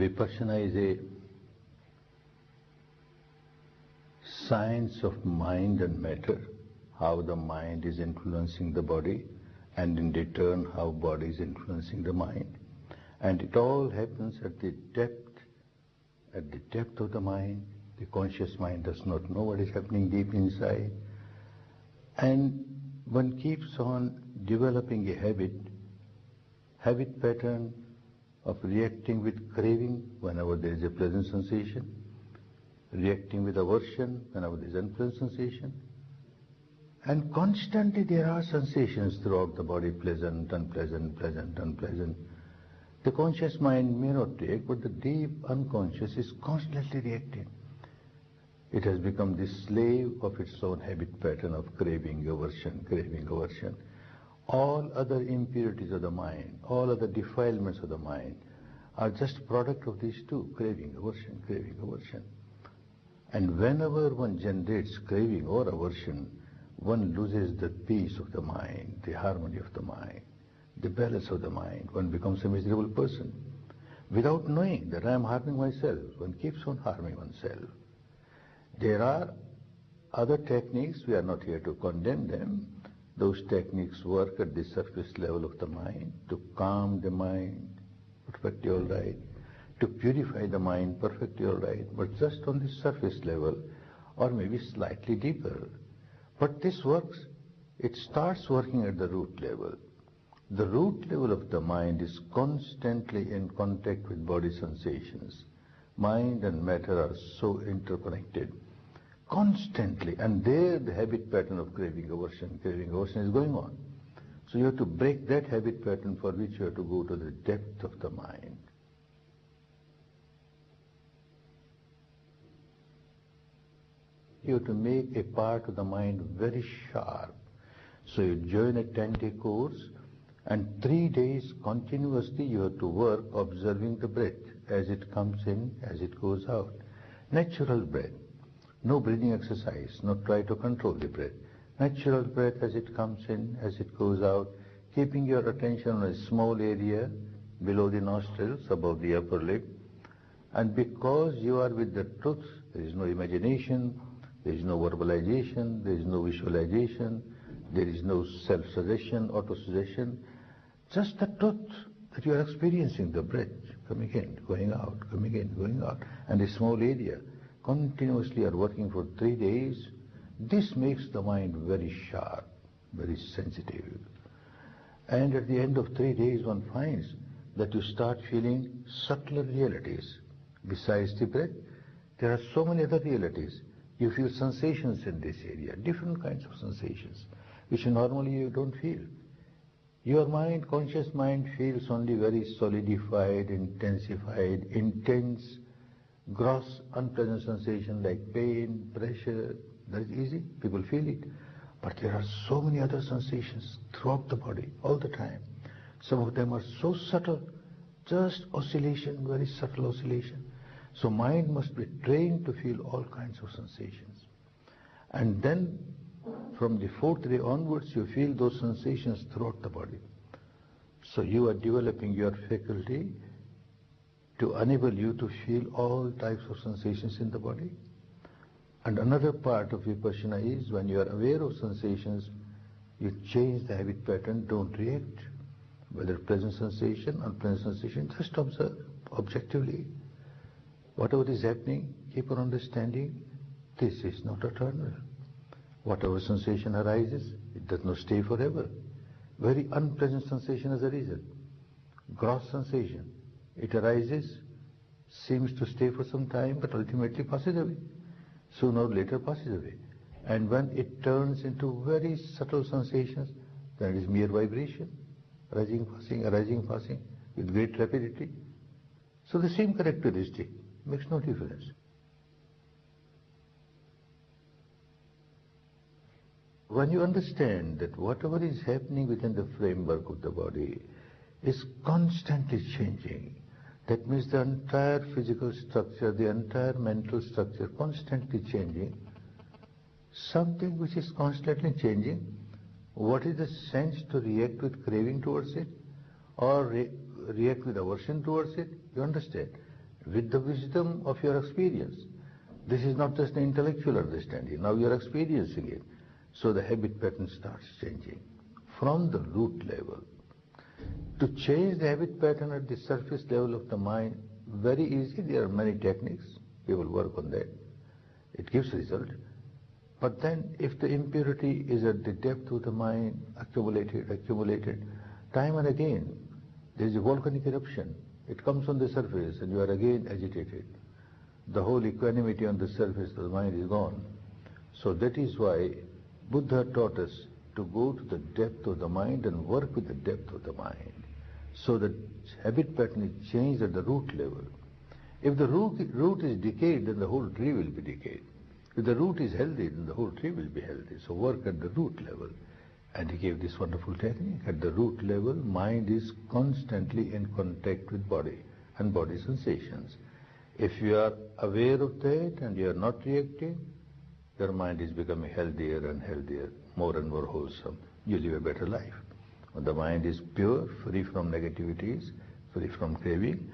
Vipassana is a science of mind and matter, how the mind is influencing the body, and in return how body is influencing the mind. And it all happens at the depth of the mind. The conscious mind does not know what is happening deep inside. And one keeps on developing a habit pattern of reacting with craving whenever there is a pleasant sensation, reacting with aversion whenever there is unpleasant sensation. And constantly there are sensations throughout the body, pleasant, unpleasant, pleasant, unpleasant. The conscious mind may not react, but the deep unconscious is constantly reacting. It has become the slave of its own habit pattern of craving, aversion, craving, aversion. All other impurities of the mind, all other defilements of the mind are just product of these two, craving, aversion, craving, aversion. And whenever one generates craving or aversion, one loses the peace of the mind, the harmony of the mind, the balance of the mind. One becomes a miserable person. Without knowing that I am harming myself, one keeps on harming oneself. There are other techniques, we are not here to condemn them. Those techniques work at the surface level of the mind, to calm the mind, perfectly all right, to purify the mind, perfectly all right, but just on the surface level, or maybe slightly deeper. But this works, it starts working at the root level. The root level of the mind is constantly in contact with body sensations. Mind and matter are so interconnected, constantly, and there the habit pattern of craving, aversion is going on. So you have to break that habit pattern, for which you have to go to the depth of the mind. You have to make a part of the mind very sharp. So you join a 10-day course, and 3 days continuously you have to work observing the breath as it comes in, as it goes out. Natural breath. No breathing exercise, not try to control the breath. Natural breath as it comes in, as it goes out, keeping your attention on a small area below the nostrils, above the upper lip. And because you are with the truth, there is no imagination, there is no verbalization, there is no visualization, there is no self-suggestion, auto-suggestion, just the truth that you are experiencing the breath, coming in, going out, coming in, going out, and a small area. Continuously are working for 3 days. This makes the mind very sharp, very sensitive. And at the end of 3 days one finds that you start feeling subtler realities. Besides the breath, there are so many other realities. You feel sensations in this area, different kinds of sensations, which normally you don't feel. Your mind, conscious mind, feels only very solidified, intensified, intense, gross, unpleasant sensation like pain, pressure. That is easy, people feel it. But there are so many other sensations throughout the body, all the time. Some of them are so subtle, just oscillation, very subtle oscillation. So mind must be trained to feel all kinds of sensations. And then from the 4th day onwards, you feel those sensations throughout the body. So you are developing your faculty to enable you to feel all types of sensations in the body. And another part of Vipassana is, when you are aware of sensations, you change the habit pattern, don't react. Whether pleasant sensation, unpleasant sensation, just observe objectively. Whatever is happening, keep on understanding, this is not eternal. Whatever sensation arises, it does not stay forever. Very unpleasant sensation as a result. Gross sensation. It arises, seems to stay for some time, but ultimately passes away. Sooner or later passes away. And when it turns into very subtle sensations, then it is mere vibration, arising, passing, with great rapidity. So the same characteristic makes no difference. When you understand that whatever is happening within the framework of the body is constantly changing, that means the entire physical structure, the entire mental structure constantly changing, something which is constantly changing, what is the sense to react with craving towards it or react with aversion towards it? You understand? with the wisdom of your experience. This is not just an intellectual understanding. Now you are experiencing it. So the habit pattern starts changing from the root level. To change the habit pattern at the surface level of the mind, very easy. There are many techniques. We will work on that. It gives result. But then if the impurity is at the depth of the mind, accumulated, time and again, there is a volcanic eruption. It comes on the surface and you are again agitated. The whole equanimity on the surface of the mind is gone. So that is why Buddha taught us to go to the depth of the mind and work with the depth of the mind. So that habit pattern is changed at the root level. If the root is decayed, then the whole tree will be decayed. If the root is healthy, then the whole tree will be healthy. So work at the root level. And he gave this wonderful technique. At the root level, mind is constantly in contact with body and body sensations. If you are aware of that and you are not reacting, your mind is becoming healthier and healthier, more and more wholesome. You live a better life. When the mind is pure, free from negativities, free from craving,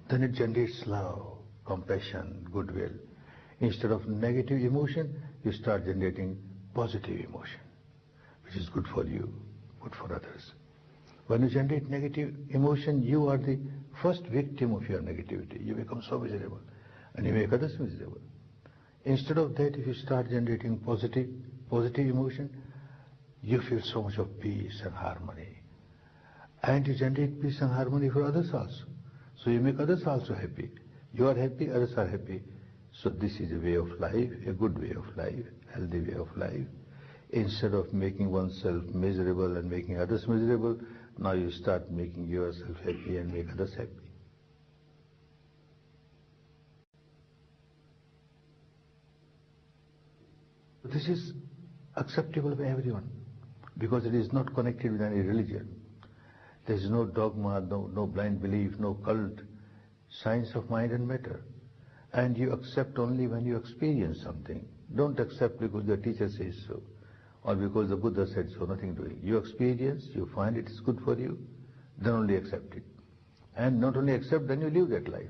then it generates love, compassion, goodwill. Instead of negative emotion, you start generating positive emotion, which is good for you, good for others. When you generate negative emotion, you are the first victim of your negativity. You become so miserable, and you make others miserable. Instead of that, if you start generating positive emotion, you feel so much of peace and harmony. And you generate peace and harmony for others also. So you make others also happy. You are happy, others are happy. So this is a way of life, a good way of life, healthy way of life. Instead of making oneself miserable and making others miserable, now you start making yourself happy and make others happy. This is acceptable by everyone because it is not connected with any religion. There is no dogma, no blind belief, no cult, science of mind and matter. And you accept only when you experience something. Don't accept because the teacher says so or because the Buddha said so, nothing doing. You experience, you find it is good for you, then only accept it. And not only accept, then you live that life.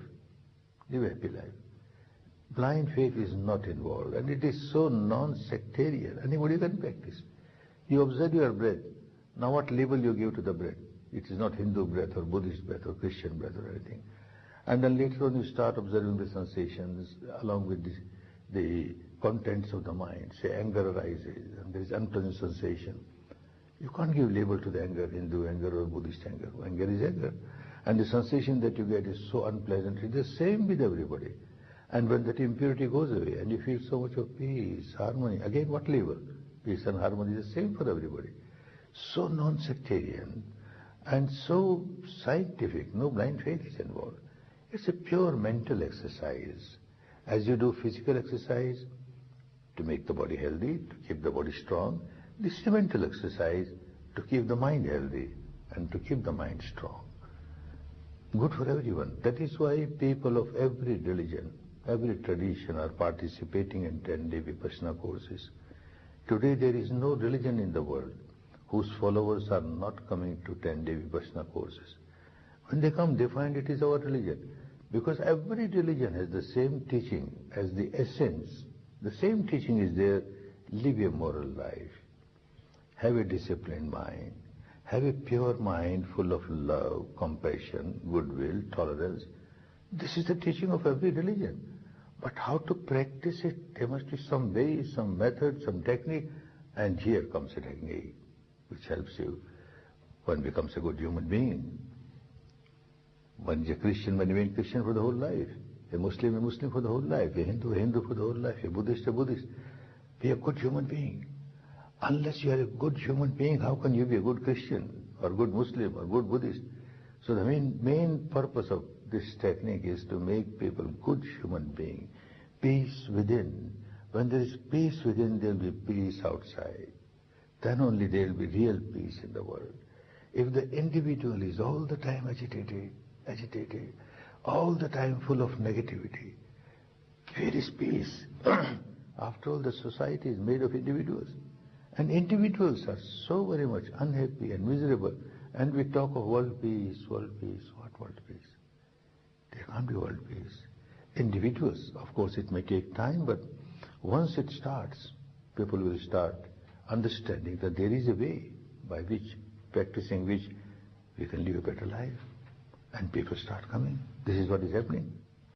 Live a happy life. Blind faith is not involved, and it is so non-sectarian. Anybody can practice. You observe your breath. Now what label you give to the breath? It is not Hindu breath or Buddhist breath or Christian breath or anything. And then later on you start observing the sensations along with the contents of the mind. Say anger arises and there is unpleasant sensation. You can't give label to the anger, Hindu anger or Buddhist anger. Anger is anger. And the sensation that you get is so unpleasant. It's the same with everybody. And when that impurity goes away and you feel so much of peace, harmony, again what label? Peace and harmony is the same for everybody. So non-sectarian and so scientific, no blind faith is involved. It's a pure mental exercise. As you do physical exercise to make the body healthy, to keep the body strong, this is a mental exercise to keep the mind healthy and to keep the mind strong. Good for everyone. That is why people of every religion, every tradition are participating in 10-day Vipassana courses. Today there is no religion in the world whose followers are not coming to 10-day Vipassana courses. When they come, they find it is our religion. Because every religion has the same teaching as the essence. The same teaching is there. Live a moral life. Have a disciplined mind. Have a pure mind full of love, compassion, goodwill, tolerance. This is the teaching of every religion. But how to practice it? There must be some way, some method, some technique. And here comes a technique which helps you. One becomes a good human being. One is a Christian, one remains Christian for the whole life. A Muslim for the whole life. A Hindu for the whole life. A Buddhist. Be a good human being. Unless you are a good human being, how can you be a good Christian or good Muslim or good Buddhist? So the main purpose of this technique is to make people good human beings. Peace within. When there is peace within, there will be peace outside. Then only there will be real peace in the world. If the individual is all the time agitated, all the time full of negativity, where is peace? After all, the society is made of individuals. And individuals are so very much unhappy and miserable. And we talk of world peace, world peace. What world peace? There can't be world peace. individuals. Of course, it may take time, but once it starts, people will start understanding that there is a way by which, practicing which, we can live a better life. And people start coming. This is what is happening.